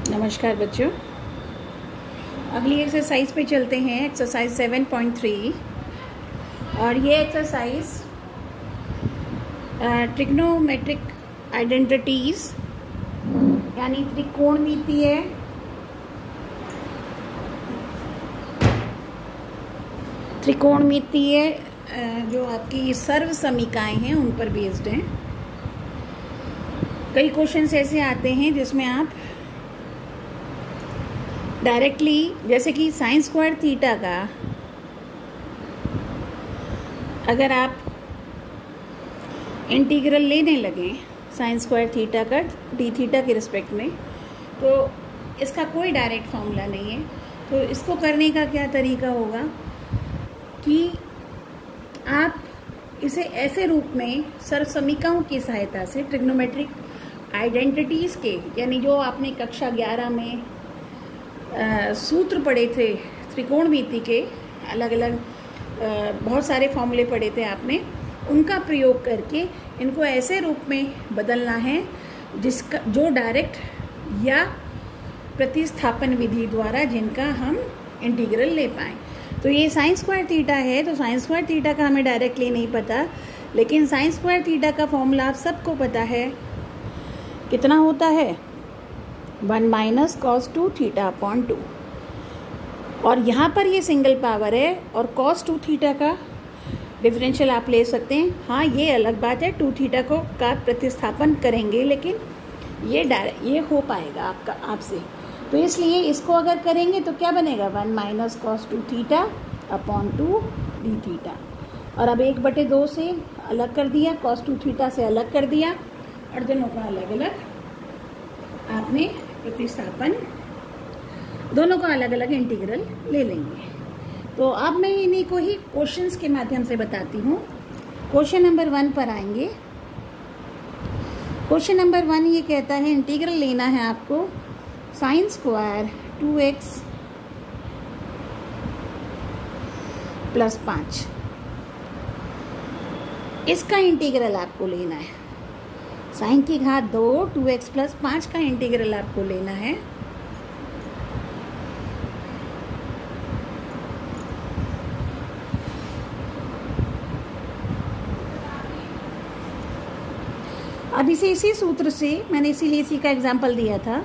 नमस्कार बच्चों, अगली एक्सरसाइज पे चलते हैं। एक्सरसाइज 7.3 और ये एक्सरसाइज ट्रिग्नोमेट्रिक आइडेंटिटीज यानी त्रिकोणमितीय जो आपकी सर्व समीकाएं हैं उन पर बेस्ड हैं। कई क्वेश्चंस ऐसे आते हैं जिसमें आप डायरेक्टली, जैसे कि साइन स्क्वायर थीटा का अगर आप इंटीग्रल लेने लगें साइन स्क्वायर थीटा का डी थीटा के रिस्पेक्ट में, तो इसका कोई डायरेक्ट फॉर्मूला नहीं है। तो इसको करने का क्या तरीका होगा कि आप इसे ऐसे रूप में सर्वसमीकाओं की सहायता से ट्रिग्नोमेट्रिक आइडेंटिटीज़ के, यानी जो आपने कक्षा 11 में सूत्र पढ़े थे त्रिकोणमिति के, अलग अलग बहुत सारे फॉर्मूले पढ़े थे आपने, उनका प्रयोग करके इनको ऐसे रूप में बदलना है जिसका जो डायरेक्ट या प्रतिस्थापन विधि द्वारा जिनका हम इंटीग्रल ले पाएँ। तो ये साइन स्क्वायर थीटा है, तो साइन स्क्वायर थीटा का हमें डायरेक्टली नहीं पता, लेकिन साइन स्क्वायर थीटा का फॉर्मूला आप सबको पता है। कितना होता है? 1 माइनस कॉस 2 थीटा अपॉन 2। और यहाँ पर ये सिंगल पावर है और कॉस 2 थीटा का डिफरेंशियल आप ले सकते हैं। हाँ, ये अलग बात है, 2 थीटा को का प्रतिस्थापन करेंगे, लेकिन ये हो पाएगा आपका आपसे। तो इसलिए इसको अगर करेंगे तो क्या बनेगा? 1 minus cos 2 theta upon 2 D theta. और अब 1/2 से अलग कर दिया, कॉस 2 थीटा से अलग कर दिया, और दोनों का अलग अलग आपने प्रतिस्थापन, दोनों का अलग अलग इंटीग्रल ले लेंगे। तो अब मैं इन्हीं को ही क्वेश्चंस के माध्यम से बताती हूँ। क्वेश्चन नंबर 1 पर आएंगे। क्वेश्चन नंबर 1 ये कहता है इंटीग्रल लेना है आपको साइन स्क्वायर 2x प्लस 5, इसका इंटीग्रल आपको लेना है। साइन की घात 2 2x प्लस 5 का इंटीग्रल आपको लेना है। अब इसी सूत्र से, मैंने इसीलिए इसी का एग्जाम्पल दिया था,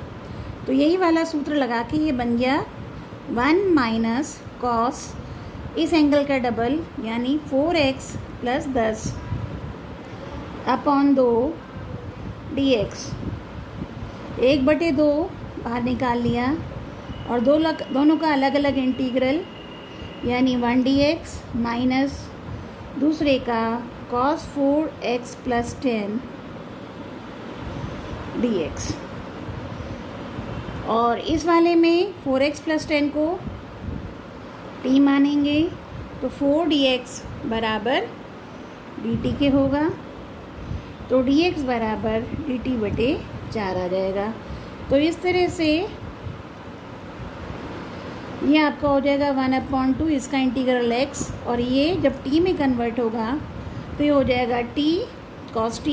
तो यही वाला सूत्र लगा के ये बन गया 1 माइनस कॉस इस एंगल का डबल यानी 4x प्लस 10 अपॉन 2 dx। 1/2 बाहर निकाल लिया और दोनों का अलग अलग इंटीग्रल यानी 1 dx माइनस दूसरे का cos 4x प्लस 10 dx। और इस वाले में 4x प्लस 10 को t मानेंगे तो 4 dx बराबर dt के होगा, तो dx बराबर dt/4 आ जाएगा। तो इस तरह से ये आपका हो जाएगा 1/2, इसका इंटीग्रल x, और ये जब t में कन्वर्ट होगा तो ये हो जाएगा t cos t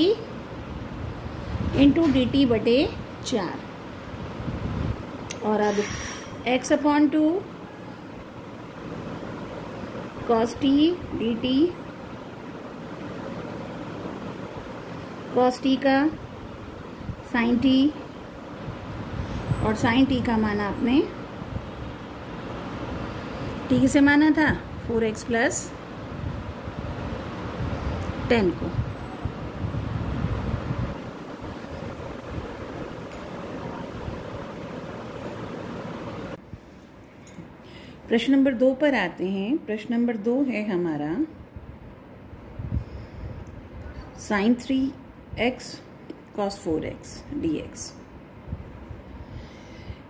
into dt/4। और अब x/2 cos t dt, cos t का sin t, और sin t का माना आपने t से माना था 4x प्लस 10 को। प्रश्न नंबर 2 पर आते हैं। प्रश्न नंबर 2 है हमारा sin 3x cos 4x dx,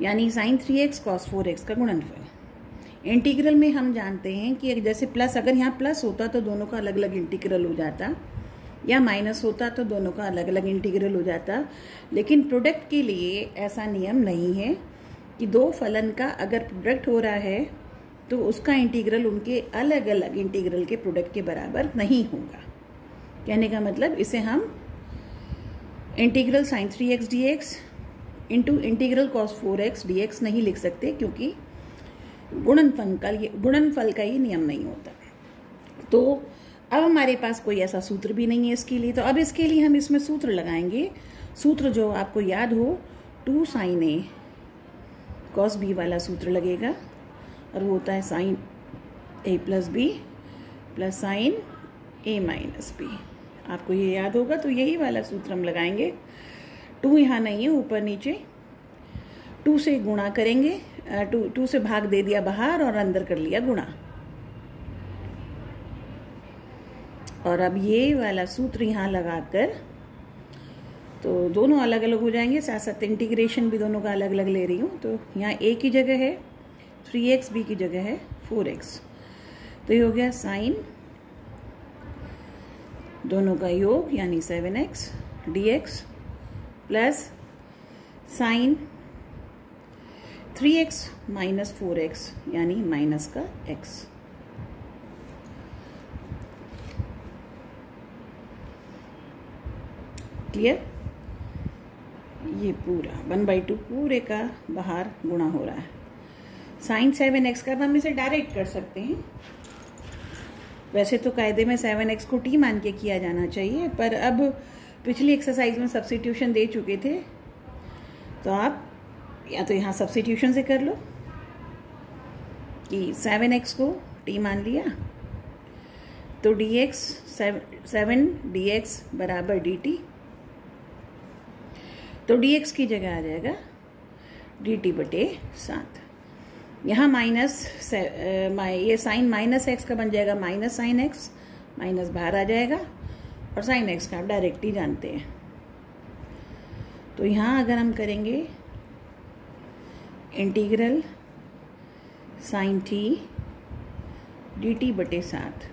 यानी sin 3x cos 4x का गुणनफल। इंटीग्रल में हम जानते हैं कि जैसे प्लस, अगर यहाँ प्लस होता तो दोनों का अलग अलग इंटीग्रल हो जाता, या माइनस होता तो दोनों का अलग अलग इंटीग्रल हो जाता। लेकिन प्रोडक्ट के लिए ऐसा नियम नहीं है कि दो फलन का अगर प्रोडक्ट हो रहा है तो उसका इंटीग्रल उनके अलग अलग इंटीग्रल के प्रोडक्ट के बराबर नहीं होगा। कहने का मतलब, इसे हम integral sin 3x dx into integral cos 4x dx नहीं लिख सकते, क्योंकि गुणनफल का ये नियम नहीं होता। तो अब हमारे पास कोई ऐसा सूत्र भी नहीं है इसके लिए, तो अब इसके लिए हम इसमें सूत्र लगाएंगे। सूत्र जो आपको याद हो 2 sin a cos b वाला सूत्र लगेगा, और वो होता है sin a plus b plus sin a minus b। आपको ये याद होगा, तो यही वाला सूत्र हम लगाएंगे। 2 यहाँ नहीं है, ऊपर नीचे 2 से गुणा करेंगे, 2 से भाग दे दिया बाहर और अंदर कर लिया गुणा। और अब ये वाला सूत्र यहाँ लगाकर तो दोनों अलग अलग हो जाएंगे, साथ साथ इंटीग्रेशन भी दोनों का अलग अलग ले रही हूँ। तो यहाँ a की जगह है 3x, b की जगह है 4x, तो ये हो गया साइन दोनों का योग यानी 7x dx plus sign 3x minus 4x यानी माइनस का x। क्लियर? ये पूरा 1/2 पूरे का बाहर गुणा हो रहा है। साइन 7x का हम इसे डायरेक्ट कर सकते हैं। वैसे तो कायदे में 7x को t मान के किया जाना चाहिए, पर अब पिछली एक्सरसाइज में सब्स्टिट्यूशन दे चुके थे, तो आप या तो यहाँ सब्स्टिट्यूशन से कर लो कि 7x को t मान लिया, तो dx 7 dx बराबर dt, तो dx की जगह आ जाएगा dt बटे 7। यहाँ माइनस ये साइन माइनस एक्स का बन जाएगा माइनस साइन एक्स, माइनस बाहर आ जाएगा, और साइन एक्स का आप डायरेक्ट ही जानते हैं। तो यहाँ अगर हम करेंगे इंटीग्रल साइन t dt बटे 7,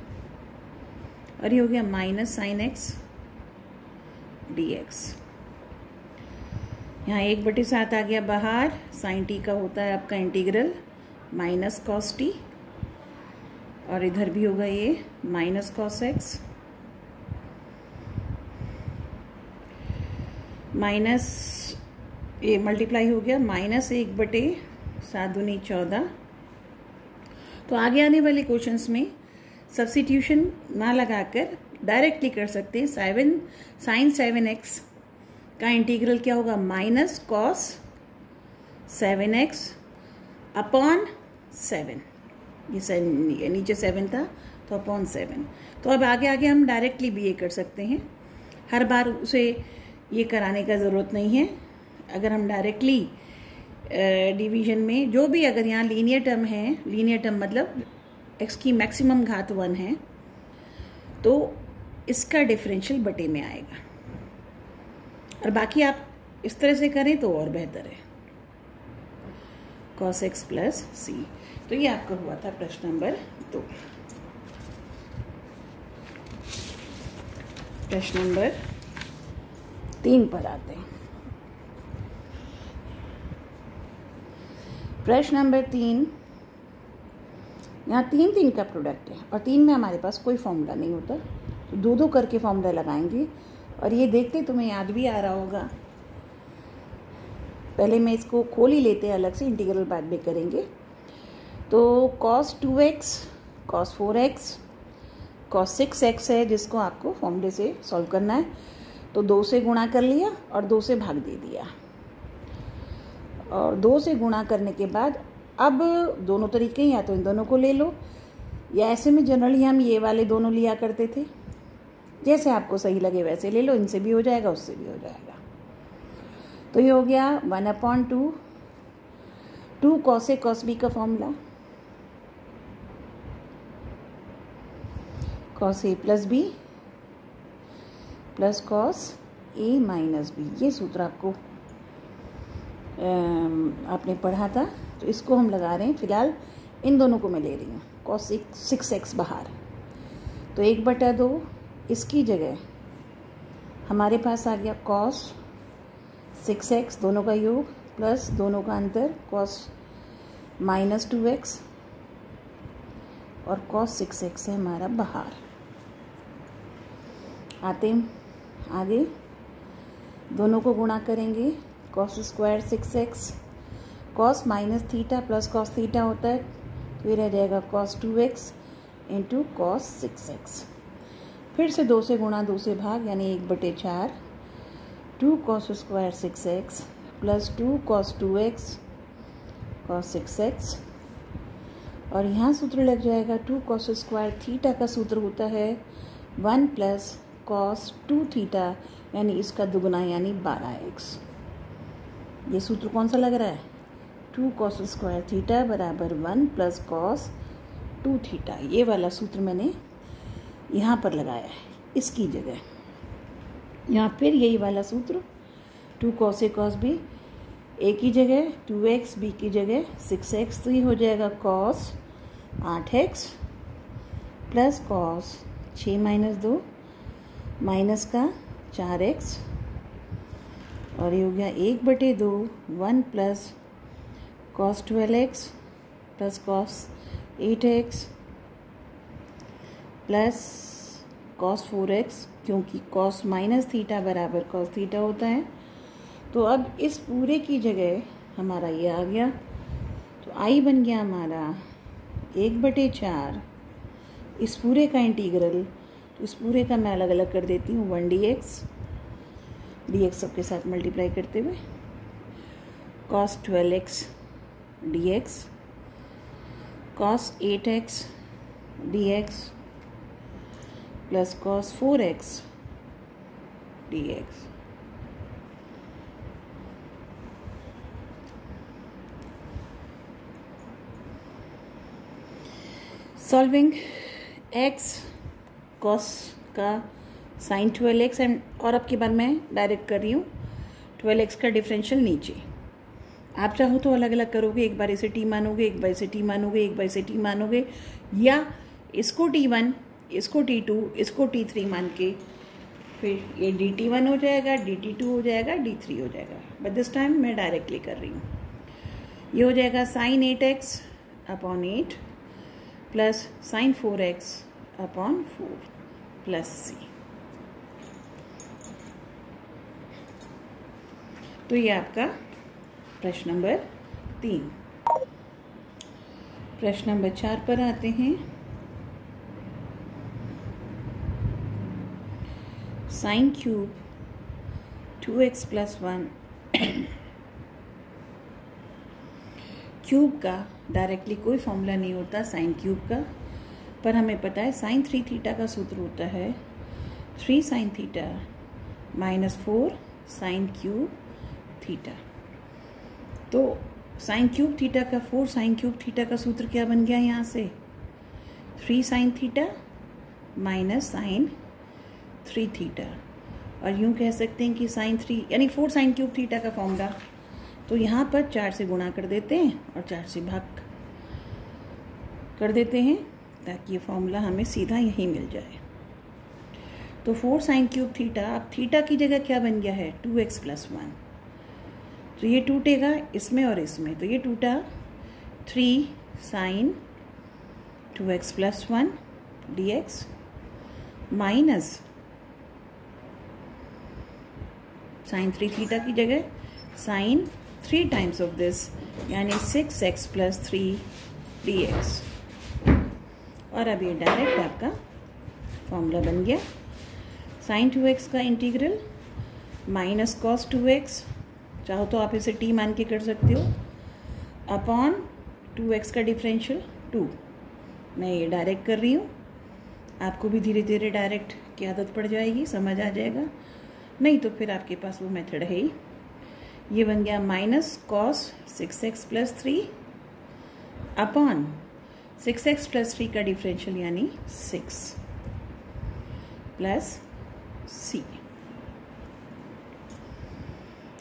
और ये हो गया माइनस साइन एक्स dx। यहाँ 1/7 आ गया बाहर, साइन t का होता है आपका इंटीग्रल माइनस कॉस t, और इधर भी होगा ये माइनस कॉस x माइनस ये मल्टीप्लाई हो गया माइनस 1/7 दूनी 14। तो आगे आने वाले क्वेश्चंस में सब्स्टिट्यूशन ना लगाकर डायरेक्टली कर सकते हैं। साइन 7x का इंटीग्रल क्या होगा माइनस कॉस 7x अपॉन 7, ये नीचे 7 था तो अपॉन 7। तो अब आगे आगे हम डायरेक्टली भी ये कर सकते हैं, हर बार उसे ये कराने का ज़रूरत नहीं है। अगर हम डायरेक्टली डिवीजन में जो भी अगर यहाँ लीनियर टर्म है, लीनियर टर्म मतलब x की मैक्सिमम घात 1 है, तो इसका डिफरेंशियल बटे में आएगा, और बाकी आप इस तरह से करें तो और बेहतर है, cos x प्लस c। तो ये आपका हुआ था प्रश्न नंबर 2। प्रश्न नंबर 3 पर आते हैं। प्रश्न नंबर 3, यहाँ 3 का प्रोडक्ट है, और 3 में हमारे पास कोई फॉर्मूला नहीं होता, तो 2 करके फॉर्मूला लगाएंगे। और ये देखते तुम्हें याद भी आ रहा होगा, पहले मैं इसको खोल ही लेते हैं अलग से, इंटीग्रल बाद में करेंगे। तो cos 2x cos 4x cos 6x है, जिसको आपको फॉर्मूले से सॉल्व करना है। तो 2 से गुणा कर लिया और 2 से भाग दे दिया, और 2 से गुणा करने के बाद अब दोनों तरीके, या तो इन दोनों को ले लो, या ऐसे में जनरली हम ये वाले दोनों लिया करते थे, जैसे आपको सही लगे वैसे ले लो, इनसे भी हो जाएगा उससे भी हो जाएगा। तो ये हो गया 1/2 2 cos a cos b का formula, cos a plus b plus cos a minus b, ये सूत्र आपको आपने पढ़ा था, तो इसको हम लगा रहे हैं। फिलहाल इन दोनों को मैं ले रही हूँ, cos 6x बाहर, तो 1/2 इसकी जगह हमारे पास आ गया cos 6x दोनों का योग प्लस दोनों का अंतर cos माइनस 2x, और cos 6x है हमारा बाहर। आते हैं आगे, दोनों को गुणा करेंगे, cos square 6x, cos minus theta plus cos theta होता है, तो ये रह जाएगा cos 2x into cos 6x। फिर से 2 से गुणा 2 से भाग, यानी 1/4, 2 cos square 6x plus 2 cos 2x cos 6x, और यहाँ सूत्र लग जाएगा 2 कॉस स्क्वायर थीटा का सूत्र होता है 1 प्लस कॉस 2 थीटा, यानी इसका दुगुना यानी 12x। ये सूत्र कौन सा लग रहा है? 2 कॉस स्क्वायर थीटा बराबर 1 प्लस कॉस 2 थीटा। ये वाला सूत्र मैंने यहाँ पर लगाया है इसकी जगह। यहाँ फिर यही वाला सूत्र 2 कॉस ए कॉस बी, ए की जगह 2x, बी की जगह 6x, तो ये हो जाएगा cos 8x plus cos 6 minus 2 minus का 4x, और ये हो गया 1/2 1 plus cos 12x plus cos 8x plus cos 4x, क्योंकि कॉस माइनस थीटा बराबर कॉस थीटा होता है। तो अब इस पूरे की जगह हमारा ये आ गया, तो आई बन गया हमारा 1/4 इस पूरे का इंटीग्रल, तो इस पूरे का मैं अलग अलग कर देती हूँ 1 dx सबके साथ मल्टीप्लाई करते हुए, cos 12x dx, cos 8x dx plus cos 4x dx। Solving x cos का साइन 12x एंड, और अब की बार मैं डायरेक्ट कर रही हूँ 12x का डिफरेंशियल नीचे। आप चाहो तो अलग अलग करोगे, एक बार इसे t मानोगे, एक बार इसे t मानोगे, एक बार इसे t मानोगे, या इसको t1, इसको t2, इसको t3 मान के फिर ये dt1 हो जाएगा, dt2 हो जाएगा, d3 हो जाएगा। बट दिस टाइम मैं डायरेक्टली कर रही हूँ। ये हो जाएगा sine 8x upon 8 plus sine 4x upon 4 plus c। तो ये आपका प्रश्न नंबर 3। प्रश्न नंबर 4 पर आते हैं। Sine cube 2x plus 1 cube का डायरेक्टली कोई फॉर्मूला नहीं होता साइन क्यूब का, पर हमें पता है साइन 3 थीटा का सूत्र होता है 3 sine theta minus 4 sine cube theta. तो साइन क्यूब थीटा का 4 साइन क्यूब थीटा का सूत्र क्या बन गया यहाँ से? 3 sine theta minus sine 3 theta, और यूँ कह सकते हैं कि साइन 3 यानी 4 साइन क्यूब थीटा का फॉर्मूला। तो यहाँ पर 4 से गुणा कर देते हैं और 4 से भाग कर देते हैं, ताकि ये फॉर्मूला हमें सीधा यहीं मिल जाए। तो 4 साइन क्यूब थीटा, अब थीटा की जगह क्या बन गया है? 2x plus 1। तो ये टूटेगा इसमें और इसमें, तो ये टूटा 3 sine 2x plus 1 dx minus sine 3 theta की जगह साइन 3 टाइम्स ऑफ दिस, यानी 6x प्लस 3 dx। और अब ये डायरेक्ट आपका फॉर्मूला बन गया। साइन 2x का इंटीग्रल माइनस कॉस 2x, चाहो तो आप इसे t मान के कर सकते हो, अपॉन 2x का डिफरेंशियल 2। मैं ये डायरेक्ट कर रही हूँ, आपको भी धीरे धीरे डायरेक्ट की आदत पड़ जाएगी, समझ आ जाएगा। नहीं तो फिर आपके पास वो मेथड है ही। ये बन गया minus cos 6x plus 3 upon 6x plus 3 का डिफरेंशियल यानी 6 प्लस c।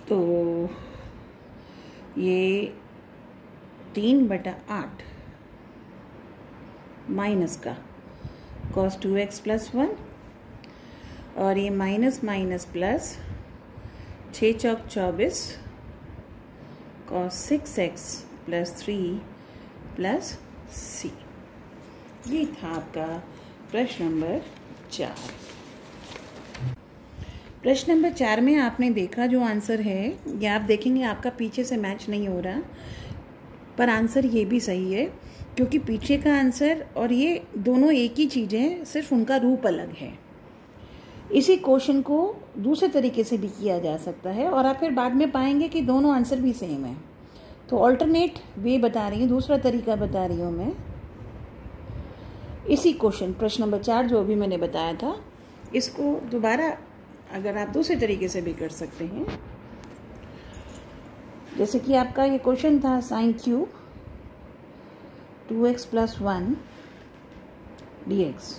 तो ये 3/8 माइनस का cos 2x प्लस 1, और ये माइनस माइनस प्लस 6 चौक 24 cos 6x plus 3 plus c। ये था आपका प्रश्न नंबर 4। प्रश्न नंबर 4 में आपने देखा जो आंसर है, ये आप देखेंगे आपका पीछे से मैच नहीं हो रहा, पर आंसर ये भी सही है, क्योंकि पीछे का आंसर और ये दोनों एक ही चीज़ है, सिर्फ उनका रूप अलग है। इसी क्वेश्चन को दूसरे तरीके से भी किया जा सकता है और आप फिर बाद में पाएंगे कि दोनों आंसर भी सेम है। तो ऑल्टरनेट वे बता रही हूँ, दूसरा तरीका बता रही हूँ मैं। इसी क्वेश्चन प्रश्न नंबर 4 जो अभी मैंने बताया था, इसको दोबारा अगर आप दूसरे तरीके से भी कर सकते हैं। जैसे कि आपका ये क्वेश्चन था साइन क्यूब 2x + 1 dx।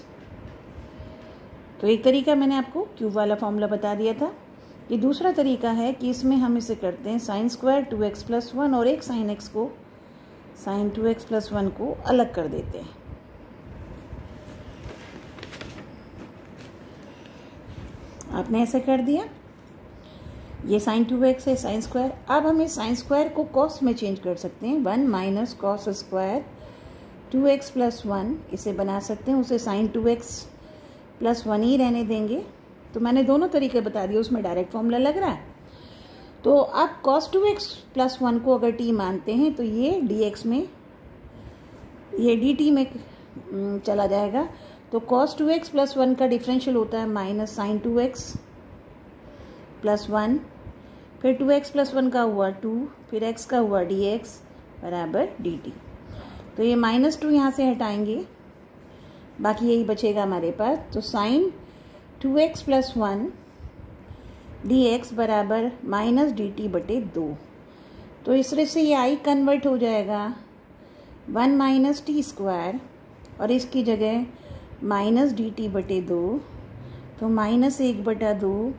तो एक तरीका मैंने आपको क्यूब वाला फॉर्मूला बता दिया था। ये दूसरा तरीका है कि इसमें हम इसे करते हैं sin² 2x + 1 और एक sin x को sin 2x + 1 को अलग कर देते हैं। आपने ऐसे कर दिया, ये sin 2x है sin²। अब हम इस sin² को cos में चेंज कर सकते हैं, 1 - cos² 2x + 1 इसे बना सकते हैं, उसे sin 2x + 1 ही रहने देंगे। तो मैंने दोनों तरीके बता दिए, उसमें डायरेक्ट फॉर्मूला लग रहा है। तो आप cos 2x + 1 को अगर t मानते हैं तो ये dx में, ये dt में चला जाएगा। तो cos 2x + 1 का डिफरेंशियल होता है -sin 2x + 1, फिर 2x + 1 का हुआ 2, फिर x का हुआ dx बराबर dt। तो ये -2 यहाँ से हटाएंगे, बाकी यही बचेगा हमारे पास। तो sin 2x + 1 dx बराबर -dt/2। तो इस तरह से ये i कन्वर्ट हो जाएगा 1 - t² और इसकी जगह -dt/2। तो -1/2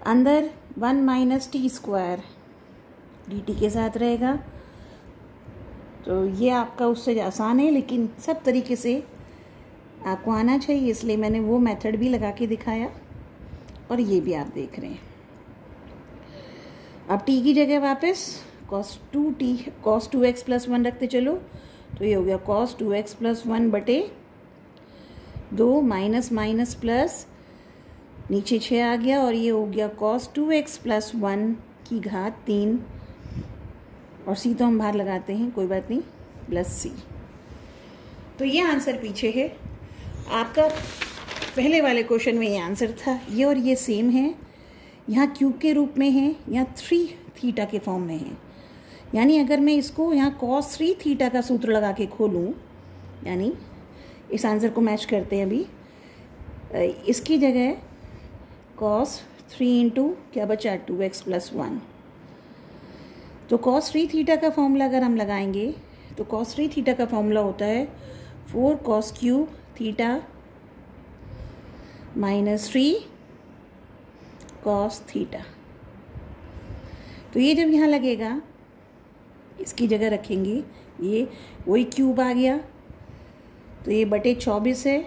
अंदर 1 - t² dt के साथ रहेगा। तो ये आपका उससे आसान है, लेकिन सब तरीके से आपको आना चाहिए, इसलिए मैंने वो मेथड भी लगा के दिखाया और ये भी आप देख रहे हैं। अब t की जगह वापस cos 2x + 1 रखते चलो, तो ये हो गया cos 2x + 1/2 माइनस प्लस नीचे 6 आ गया और ये हो गया cos 2x + 1 की घात 3 और c तो हम बाहर लगाते हैं, कोई बात नहीं, +c। तो ये आंसर पीछे है। आपका पहले वाले क्वेश्चन में ये आंसर था, ये और ये सेम है। यहाँ क्यूब के रूप में है, यहाँ 3θ के फॉर्म में है। यानी अगर मैं इसको यहाँ cos 3θ का सूत्र लगा के खोलूँ, यानी इस आंसर को मैच करते हैं अभी, इसकी जगह cos 3 × क्या बचा 2x + 1। तो cos 3θ का फॉर्मूला अगर हम लगाएंगे तो cos 3θ का फॉर्मूला होता है 4 cos³ θ - 3 cos θ। तो ये जब यहाँ लगेगा, इसकी जगह रखेंगे, ये वही क्यूब आ गया, तो ये /24 है,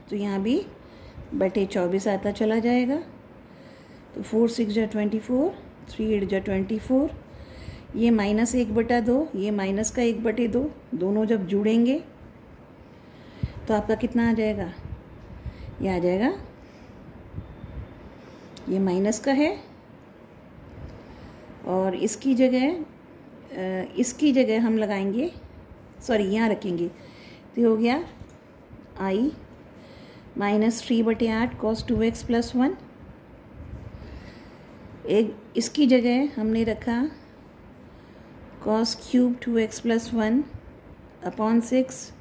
तो यहाँ भी /24 आता चला जाएगा। तो 4 × 6 = 24, 3 × 8 = 24, ये -1/2, ये माइनस का 1/2, दोनों जब जुड़ेंगे तो आपका कितना आ जाएगा, ये आ जाएगा, ये माइनस का है और इसकी जगह हम लगाएंगे, सॉरी यहाँ रखेंगे, तो हो गया i -3/8 cos 2x + 1। एक इसकी जगह हमने रखा cos³ 2x + 1 / 6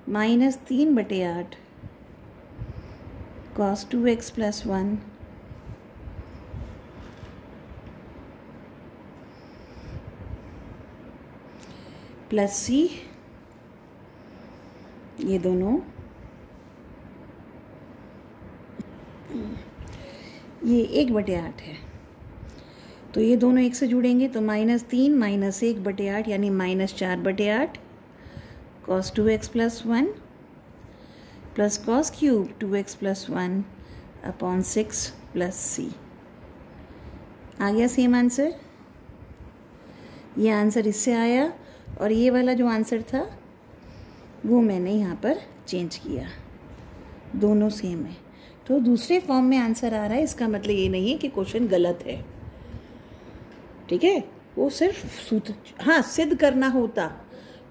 -3/8 cos 2x + 1 +c। ये दोनों, ये 1/8 है, तो ये दोनों एक से जुड़ेंगे तो -3 - 1/8 यानी -4/8 cos 2x + 1 plus cos³ 2x + 1 / 6 +c। आ गया सेम आंसर। ये आंसर इससे आया और ये वाला जो आंसर था वो मैंने यहाँ पर चेंज किया, दोनों सेम है। तो दूसरे फॉर्म में आंसर आ रहा है, इसका मतलब ये नहीं है कि क्वेश्चन गलत है, ठीक है। वो सिर्फ सूत्र, हाँ सिद्ध करना होता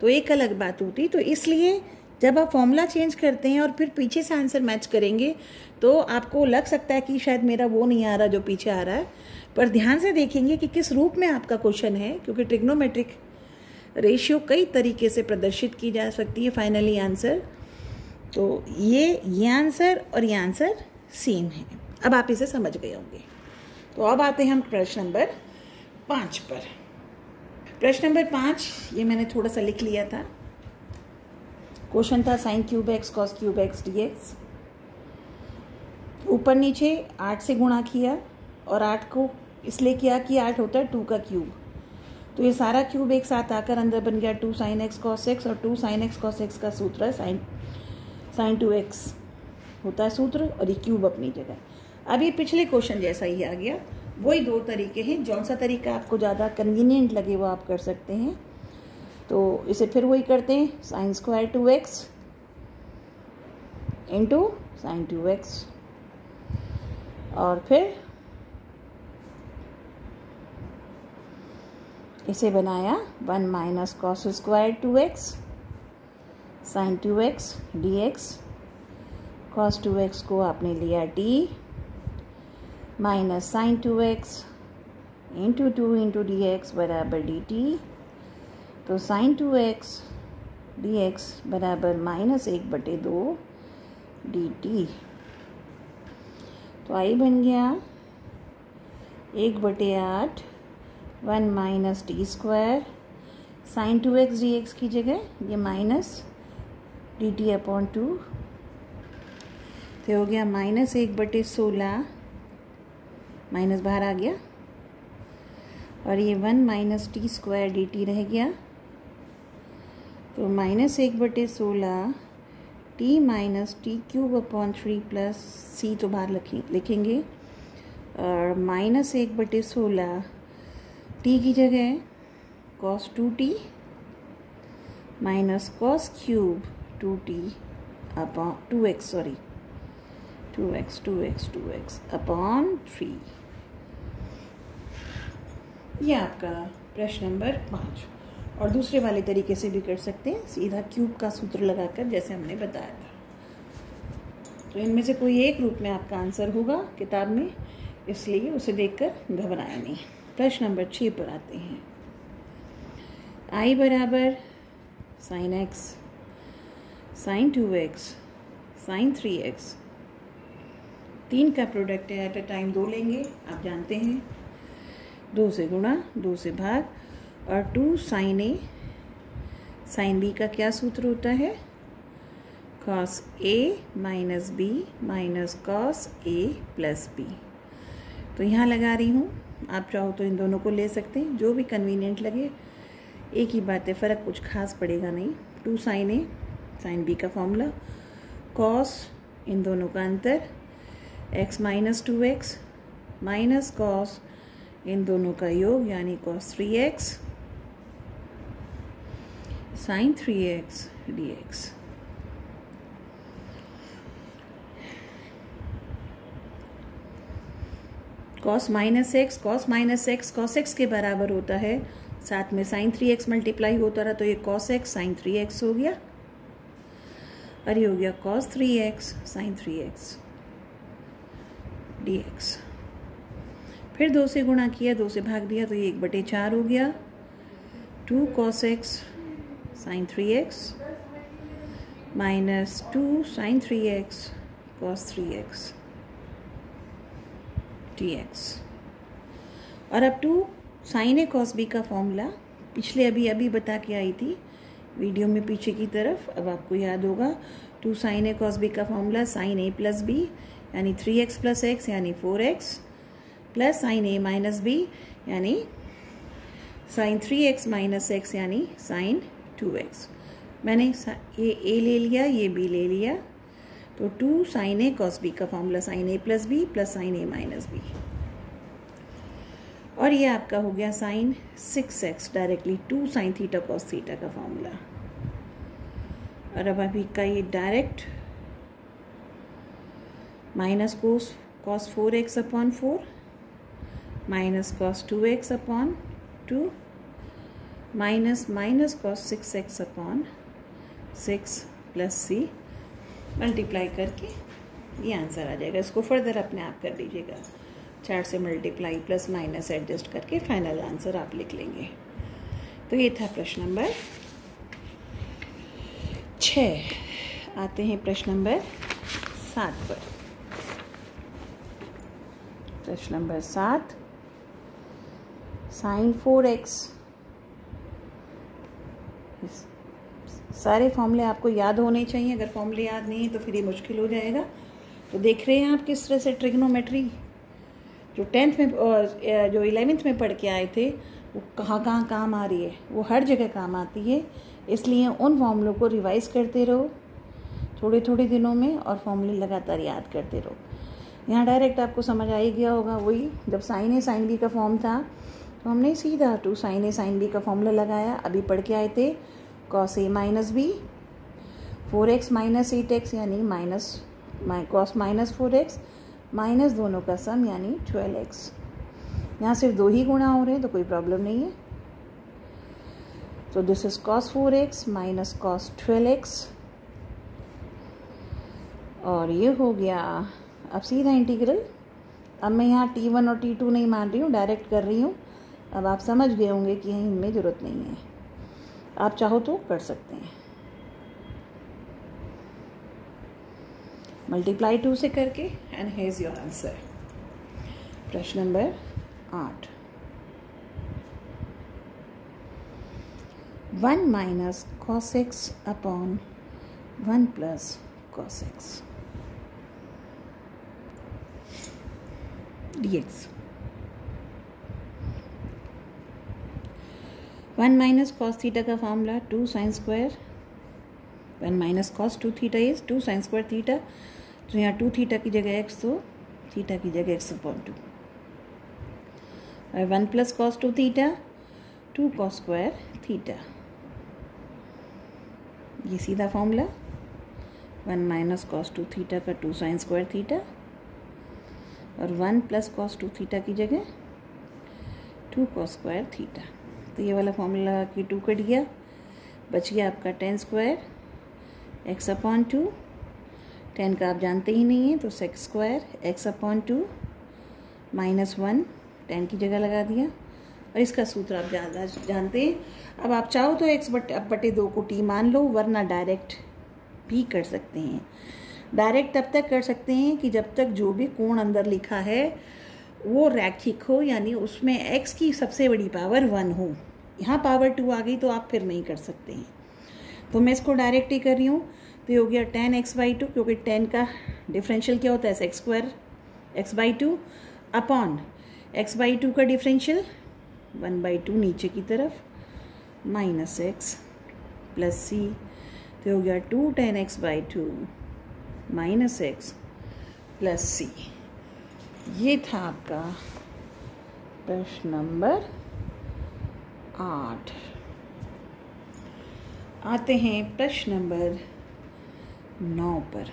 तो एक अलग बात होती। तो इसलिए जब आप फॉर्मूला चेंज करते हैं और फिर पीछे से आंसर मैच करेंगे तो आपको लग सकता है कि शायद मेरा वो नहीं आ रहा जो पीछे आ रहा है, पर ध्यान से देखेंगे कि किस रूप में आपका क्वेश्चन है, क्योंकि ट्रिग्नोमेट्रिक रेशियो कई तरीके से प्रदर्शित की जा सकती है फाइनली आंसर। तो ये आंसर और ये आंसर सेम है। अब आप इसे समझ गए होंगे। तो अब आते हैं हम प्रश्न नंबर 5 पर। प्रश्न नंबर 5 ये मैंने थोड़ा सा लिख लिया था। क्वेश्चन था sin cube x cos cube x dx। ऊपर नीचे 8 से गुणा किया और 8 को इसलिए किया कि 8 होता है 2 का क्यूब, तो ये सारा क्यूब एक साथ आकर अंदर बन गया 2 sin x cos x, और 2 sin x cos x का सूत्र है sin 2x होता है सूत्र, और ये क्यूब अपनी जगह। अब ये पिछले क्वेश्चन जैसा ही आ गया। वही दो तरीके हैं, जौन सा तरीका आपको ज़्यादा कन्वीनियंट लगे वो आप कर सकते हैं। तो इसे फिर वही करते हैं, sin square 2x into sin 2x, और फिर इसे बनाया 1 minus cos square 2x sin 2x dx। cos 2x को आपने लिया t minus sin 2x into 2 into dx बराबर dt। तो sin 2x dx बराबर -1/2 dt। तो आई बन गया 1/8 1 minus T square sin 2x dx की जगह ये माइनस dt/2, तो हो गया -1/16, माइनस बाहर आ गया, और ये 1 माइनस टी स्क्वायर dt रह गया। तो -1/16 t minus T cube upon 3 plus c तो बाहर लिखेंगे, और -1/16 t की जगह cos 2t minus cos cube 2t upon 2x upon 3। ये आपका प्रश्न नंबर 5। और दूसरे वाले तरीके से भी कर सकते हैं, सीधा क्यूब का सूत्र लगाकर, जैसे हमने बताया था। तो इनमें से कोई एक रूप में आपका आंसर होगा किताब में, इसलिए उसे देखकर घबराएं नहीं। प्रश्न नंबर 6 पर आते हैं। I बराबर sin x sin 2x sin 3x, 3 का प्रोडक्ट है, एट अ टाइम 2 लेंगे, आप जानते हैं। 2 से गुणा, 2 से भाग, और 2 sin a sin b का क्या सूत्र होता है, cos a minus b minus cos a plus b। तो यहाँ लगा रही हूँ, आप चाहो तो इन दोनों को ले सकते हैं, जो भी कन्वीनियंट लगे। एक ही बात है, फ़र्क कुछ खास पड़ेगा नहीं। 2 sin a sin b का फॉर्मूला, cos इन दोनों का अंतर, x minus 2x minus cos इन दोनों का योग यानी cos 3x sin 3x dx। cos minus x cos x के बराबर होता है, साथ में sin 3x मल्टीप्लाई होता रहा, तो ये cos x sin 3x हो गया, और ये हो गया cos 3x sin 3x dx। फिर 2 से गुणा किया, 2 से भाग दिया, तो ये 1/4 हो गया, 2 cos x sin 3x minus 2 sin 3x cos 3x dx। और अब 2 sin a cos b का फॉर्मूला पिछले अभी बता के आई थी वीडियो में पीछे की तरफ, अब आपको याद होगा। 2 sin a cos b का formula sin a plus b यानी 3x प्लस x यानी 4x plus sin a minus b यानी sin 3x माइनस x यानी sin 2x। मैंने ये a ले लिया, ये b ले लिया, तो 2 sin a cos b का formula sin a plus b plus sin a minus b, और ये आपका हो गया sin 6x directly 2 sin theta cos theta का फॉर्मूला। और अब अभी का ये direct minus cos 4x upon 4 minus cos 2x upon 2 minus cos 6x upon 6 plus c multiply करके ये आंसर आ जाएगा। इसको फर्दर अपने आप कर लीजिएगा, चार्ट से मल्टीप्लाई प्लस माइनस एडजस्ट करके फाइनल आंसर आप लिख लेंगे। तो ये था प्रश्न नंबर 6। आते हैं प्रश्न नंबर 7 पर। प्रश्न नंबर 7, साइन 4x। सारे फॉर्मूले आपको याद होने चाहिए, अगर फॉर्मूले याद नहीं है तो फिर ये मुश्किल हो जाएगा। तो देख रहे हैं आप किस तरह से ट्रिग्नोमेट्री जो 10th में जो 11th में पढ़ के आए थे वो कहाँ कहाँ काम आ रही है, वो हर जगह काम आती है। इसलिए उन फॉर्मूलों को रिवाइज करते रहो थोड़े थोड़े दिनों में और फॉर्मूले लगातार याद करते रहो। यहाँ डायरेक्ट आपको समझ आ ही गया होगा, वही जब साइन ए साइन बी का फॉर्म था तो हमने सीधा 2 साइन ए साइन बी का फॉर्मूला लगाया। अभी पढ़ के आए थे cos A minus B 4x minus 8x यानी कॉस माइनस 4x माइनस दोनों का सम यानी 12x। यहाँ सिर्फ 2 ही गुणा हो रहे हैं तो कोई प्रॉब्लम नहीं है। तो this is cos 4x minus cos 12x और ये हो गया। अब सीधा इंटीग्रल, अब मैं यहाँ t1 और t2 नहीं मान रही हूँ, डायरेक्ट कर रही हूँ। अब आप समझ गए होंगे कि इनमें ज़रूरत नहीं है, आप चाहो तो कर सकते हैं। मल्टीप्लाई 2 से करके and here is your answer. प्रश्न नंबर 8, 1 minus cos x upon 1 plus cos x dx। 1 minus cos theta का formula 2 sine square 1 minus cos 2 theta is 2 sine square theta. तो यहाँ 2 थीटा की जगह x, तो थीटा की जगह x अपॉन 2 और 1 plus cos 2 theta 2 cos square theta. ये सीधा फॉर्मूला 1 माइनस कॉस 2 थीटा का 2 साइन स्क्वायर थीटा और 1 प्लस कॉस 2 थीटा की जगह 2 कॉस स्क्वायर थीटा। तो ये वाला फॉर्मूला कि 2 कट गया, बच गया आपका 10 स्क्वायर एक्स अपॉन 2। 10 का आप जानते ही नहीं है तो sex square x upon 2 minus 1 10 की जगह लगा दिया और इसका सूत्र आप ज़्यादा जानते हैं। अब आप चाहो तो x बटे 2 को t मान लो, वरना डायरेक्ट भी कर सकते हैं। डायरेक्ट तब तक कर सकते हैं कि जब तक जो भी कोण अंदर लिखा है वो रैखिक हो, यानी उसमें x की सबसे बड़ी पावर 1 हो। यहाँ पावर 2 आ गई तो आप फिर नहीं कर सकते हैं। तो मैं इसको डायरेक्ट ही कर रही हूँ। तो ये हो गया 10x/2, क्योंकि 10 का डिफरेंशियल क्या होता है sex square x/2 upon x/2 का डिफरेंशियल 1/2 नीचे की तरफ माइनस x प्लस c। तो हो गया 2 10x/2 minus x plus c। ये था आपका प्रश्न नंबर 8। आते हैं प्रश्न नंबर 9 पर।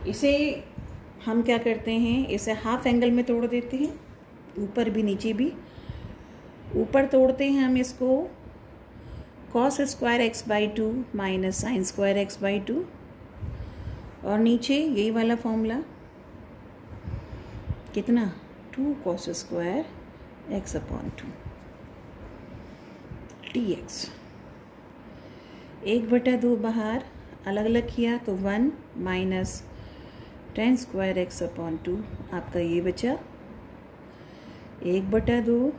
इसे हम क्या करते हैं, इसे हाफ एंगल में तोड़ देते हैं, ऊपर भी नीचे भी। ऊपर तोड़ते हैं हम इसको cos square x/2 minus sine square x/2 और नीचे यही वाला फॉर्मूला कितना 2 cos square x upon 2 dx। 1/2 बाहर अलग अलग किया तो 1 माइनस 10 स्क्वायर x अपॉन 2 आपका ये बचा। 1/2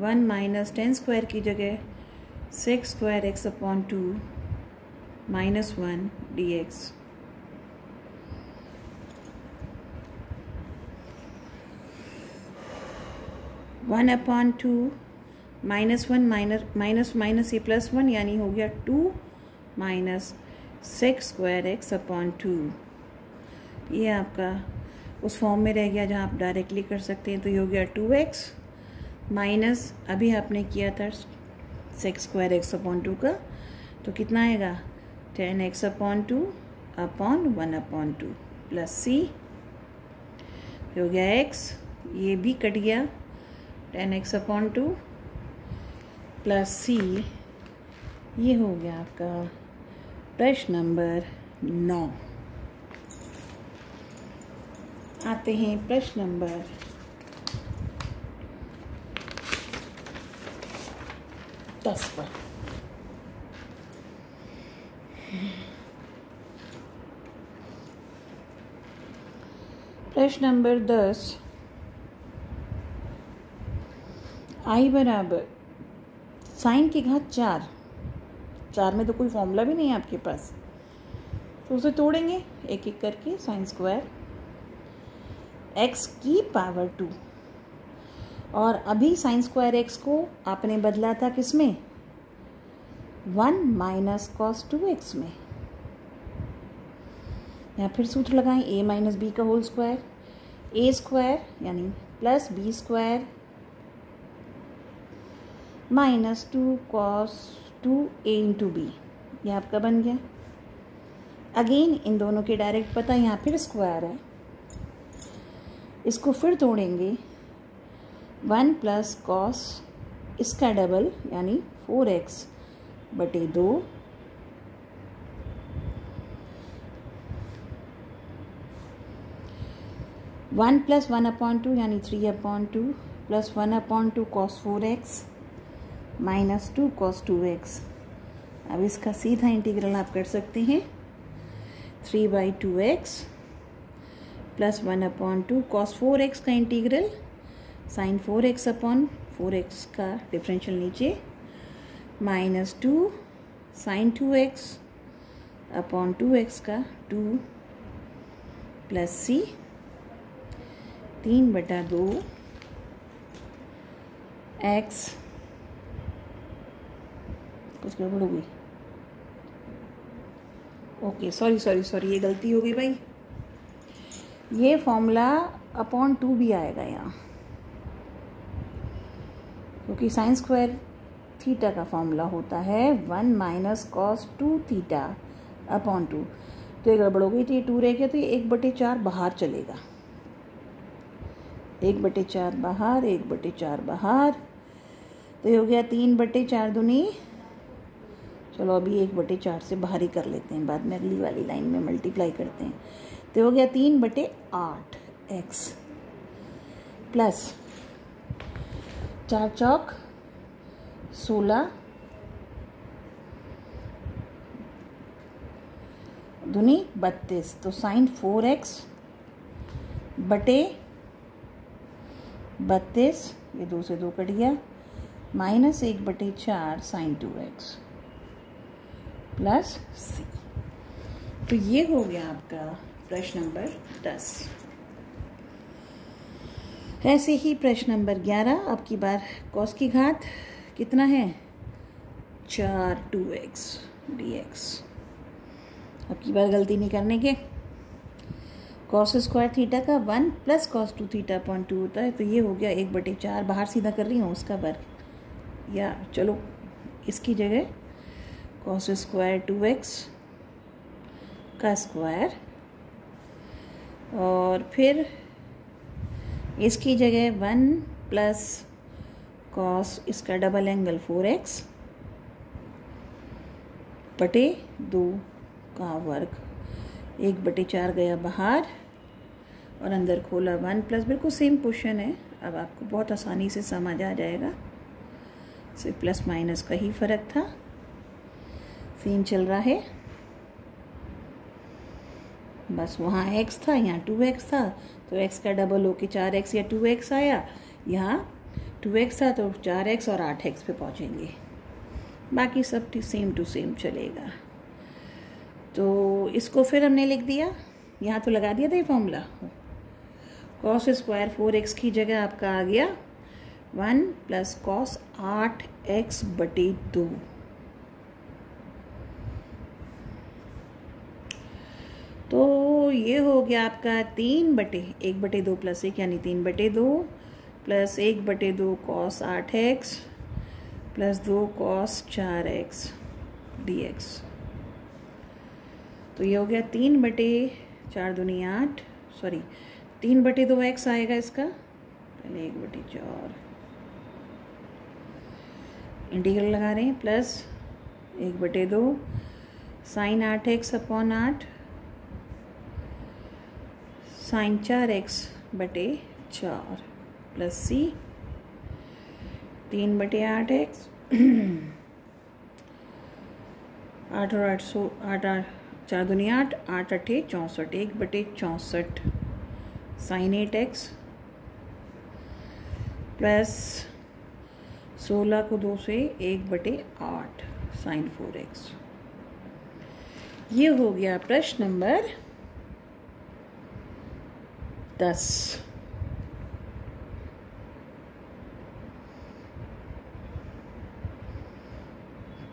1 माइनस 10 स्क्वायर की जगह 6 square x upon 2 minus 1 dx। One upon 2 minus 1 minus minus ये प्लस 1 यानी हो गया 2 माइनस 6 स्क्वायर x अपॉन 2। ये आपका उस फॉर्म में रह गया जहाँ आप डायरेक्टली कर सकते हैं। तो ये हो गया 2x माइनस अभी आपने किया था सेक्स स्क्वायर एक्स अपॉन 2 का, तो कितना आएगा 10x अपॉन 2 अपॉन 1/2 प्लस सी हो गया x, ये भी कट गया 10x अपॉन 2 प्लस सी, ये हो गया आपका प्रश्न नंबर 9। आते हैं प्रश्न नंबर 10 पर। प्रश्न नंबर 10, आई बराबर साइन की घात 4 में तो कोई फॉर्मूला भी नहीं है आपके पास, तो उसे तोड़ेंगे एक एक करके। साइन स्क्वायर एक्स की पावर 2, और अभी साइन स्क्वायर एक्स को आपने बदला था किस में, 1 माइनस कॉस 2x में। या फिर सूत्र लगाएं, a माइनस बी का होल स्क्वायर, a स्क्वायर यानी plus B square minus 2 cos 2a into B, यह आपका बन गया। अगेन इन दोनों के डायरेक्ट पता, यहाँ फिर स्क्वायर है, इसको फिर तोड़ेंगे, 1 प्लस कॉस इसका डबल यानी 4x बटे 2 1 प्लस 1/2 यानी 3/2 plus 1/2 cos 4x minus 2 cos 2x। अब इसका सीधा इंटीग्रल आप कर सकते हैं, 3/2x प्लस 1/2 कॉस 4x का integral sign 4x upon 4x का डिफरेंशियल नीचे, minus 2 sign 2x upon 2x का 2 प्लस सी 3/2 x, कुछ गड़बड़ हो गई, ओके सॉरी ये गलती हो गई भाई, ये फॉर्मूला अपॉन 2 भी आएगा यहाँ, क्योंकि साइन स्क्वायर थीटा का फॉर्मूला होता है 1 माइनस कॉस 2 थीटा अपॉन 2, तो ये गड़बड़ हो गई, तो ये 2 रह गया, तो ये 1/4 बाहर चलेगा, 1/4 बाहर, 1/4 बाहर, तो ये हो गया 3/4 दूनी, चलो अभी 1/4 से बाहर ही कर लेते हैं, बाद में अगली वाली लाइन में मल्टीप्लाई करते हैं, तो हो गया 3/8 x प्लस 4 चौक 16 दूनी 32, तो साइन 4x बटे 32, ये 2 से 2 कट गया, माइनस 1/4 साइन 2x प्लस सी। तो ये हो गया आपका प्रश्न नंबर 10। ऐसे ही प्रश्न नंबर 11, अब की बार कॉस की घात कितना है 4 2x dx। अब की बार गलती नहीं करने के, कॉस स्क्वायर थीटा का 1 प्लस कॉस 2 थीटा अपॉन 2 होता है, तो ये हो गया 1/4, बाहर सीधा कर रही हूँ उसका वर्ग, या चलो इसकी जगह कॉस स्क्वायर 2x का स्क्वायर, और फिर इसकी जगह 1 प्लस कॉस इसका डबल एंगल 4x बटे 2 का वर्ग, 1/4 गया बाहर और अंदर खोला 1 प्लस, बिल्कुल सेम क्वेश्चन है, अब आपको बहुत आसानी से समझ आ जाएगा, सिर्फ प्लस माइनस का ही फर्क था, सेम चल रहा है, बस वहाँ x था यहाँ 2x था, तो x का डबल होके 4x या 2x आया, यहाँ 2x था तो 4x और 8x पे पहुँचेंगे, बाकी सब सेम टू सेम चलेगा। तो इसको फिर हमने लिख दिया, यहाँ तो लगा दिया था ये फॉर्मूला, कॉस स्क्वायर 4x की जगह आपका आ गया 1 प्लस कॉस 8x बटे 2, तो ये हो गया आपका 3/1/2 प्लस 1 यानी 3/2, plus 1/2 cos 8x plus 2 cos 4x dx। तो ये हो गया 3/4 दूनी 8, सॉरी 3/2x आएगा इसका, पहले 1/4 इंटीग्रल लगा रहे हैं, plus 1/2 sine 8x upon 8 sine 4x/4 plus c 3/8x 8 और 8 4 दूनी 8, 8 8 64, 1/64 साइन 8x प्लस 16 को 2 से 1/8 साइन 4x। ये हो गया प्रश्न नंबर 10।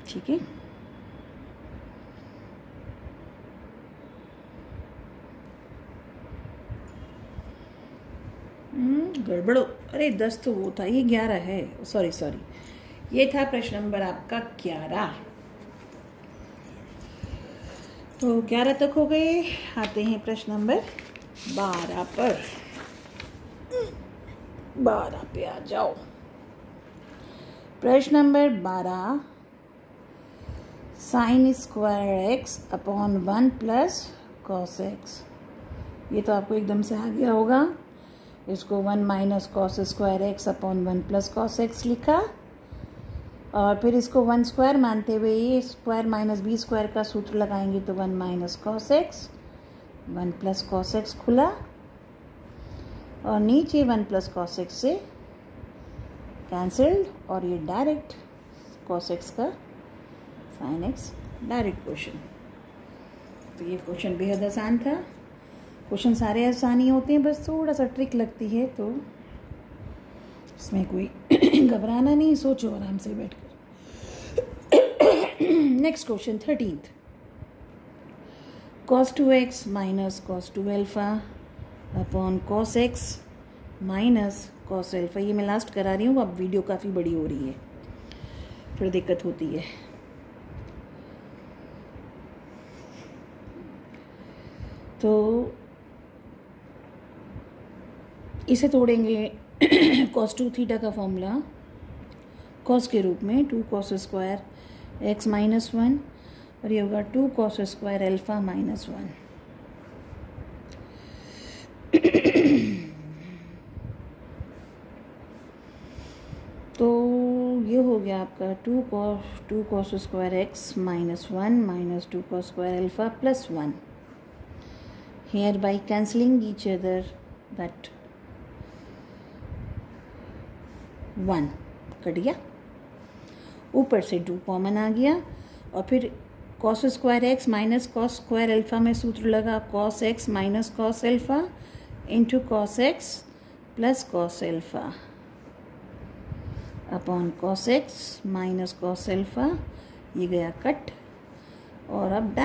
ठीक है, गड़बड़, अरे 10 तो वो था, ये 11 है, सॉरी ये था प्रश्न नंबर आपका 11। तो 11 तक हो गए, आते हैं प्रश्न नंबर 12 पर। 12 पे आ जाओ। प्रश्न number 12, sine square x upon 1 plus cos x। ये तो आपको एकदम से आ गया होगा। इसको 1 minus cos square x upon 1 plus cos x लिखा, और फिर इसको 1 स्क्वायर मानते हुए ये स्क्वायर माइनस बी स्क्वायर का सूत्र लगाएंगे तो 1 minus cos x 1 plus cos x खुला, और नीचे 1 प्लस कॉस x से कैंसल्ड, और ये डायरेक्ट कॉस x का साइन x डायरेक्ट क्वेश्चन। तो ये क्वेश्चन बेहद आसान था। क्वेश्चन सारे आसान ही होते हैं, बस थोड़ा सा ट्रिक लगती है, तो इसमें कोई घबराना नहीं, सोचो आराम से बैठकर। Next question 13th, cos 2x minus cos 2 alpha upon cos x minus cos alpha. ये मैं लास्ट करा रही हूँ, अब वीडियो काफ़ी बड़ी हो रही है, फिर दिक्कत होती है। तो इसे तोड़ेंगे cos 2 थीटा का फॉर्मूला cos के रूप में 2 cos स्क्वायर x माइनस 1, और ये होगा 2 cos स्क्वायर अल्फा माइनस 1। तो ये हो गया आपका 2 cos square x minus 1 minus 2 cos square alpha plus 1। Here by cancelling each other that 1 cut गया, ऊपर से 2 कॉमन आ गया, और फिर cos square x minus cos square alpha में सूत्र लगा cos x minus cos alpha into cos x plus cos alpha upon cos x minus cos alpha. ये गया कट, और अब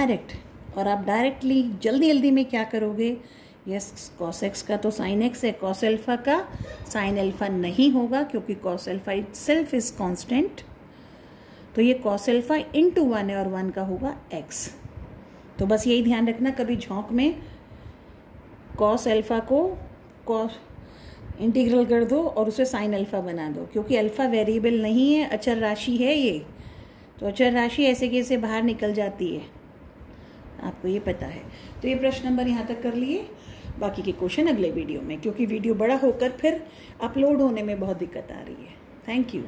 आप डायरेक्टली जल्दी में क्या करोगे, यस cos x का तो sin x है, cos अल्फा का sin अल्फा नहीं होगा क्योंकि cos alpha itself is constant. तो ये cos अल्फा इंटू 1 है, और 1 का होगा x। तो बस यही ध्यान रखना, कभी झोंक में cos अल्फा को cos इंटीग्रल कर दो और उसे sin अल्फा बना दो, क्योंकि अल्फा वेरिएबल नहीं है, अचर राशि है ये। तो अचर राशि ऐसे कैसे बाहर निकल जाती है, आपको ये पता है। तो ये प्रश्न नंबर यहाँ तक कर लिए, बाकी के क्वेश्चन अगले वीडियो में, क्योंकि वीडियो बड़ा होकर फिर अपलोड होने में बहुत दिक्कत आ रही है। Thank you.